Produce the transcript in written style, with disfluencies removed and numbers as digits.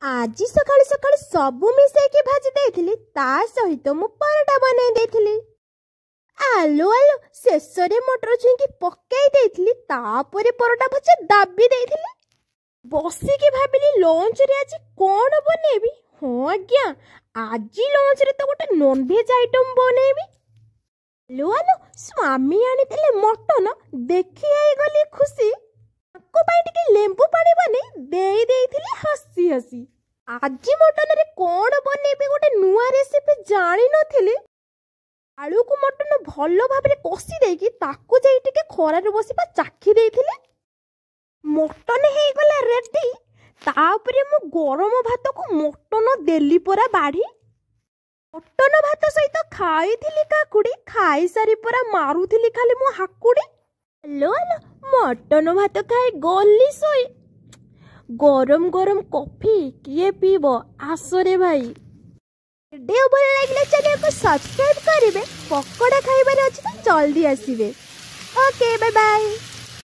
आज सकाळी सकाळी सबु मिसेकी भाजी देइथिली ता सहित मु परोटा बनै देइथिली। आलू आलू शेषरे मटर छुईकी पकाई देइथिली तापरे परोटा भजा दाबी देइथिली। बसिकी भाबिली लंच रे आज कोन बनेबी। हाँ आज्ञा आज लंच रे तो गोटे नॉनवेज आइटम बनेबी। आलू आलू स्वामी आनिथिले मटन देखि आई गली खुशी को पाई टिके लेंबू पानी बने देई देइथिले हसी हसी। आज मटन रे कोन बनेबी गोटे नुआ रेसिपी जानि नथिले। आलू को मटन भलो भाबरे कसी देकी ताकू जाई टिके खरा रे बसिपा चाखी देइथिले। मटन हे गला रेडी। तापरे मु गरम भात को मटन देली परा बाढ़ी। मटन भात सहित खाइथिली काकुड़ी खाई सारी परा मारुथिली खाली मु हाकुड़ी। लो लो मटन भात खाई गली सोई। गरम गरम कॉफी किए पीबो आसरे भाई। वीडियो भल लगे चैनल को सब्सक्राइब करेंगे। पकोड़ा खाइबार अच्छी तो जल्दी आसवे। Okay bye bye.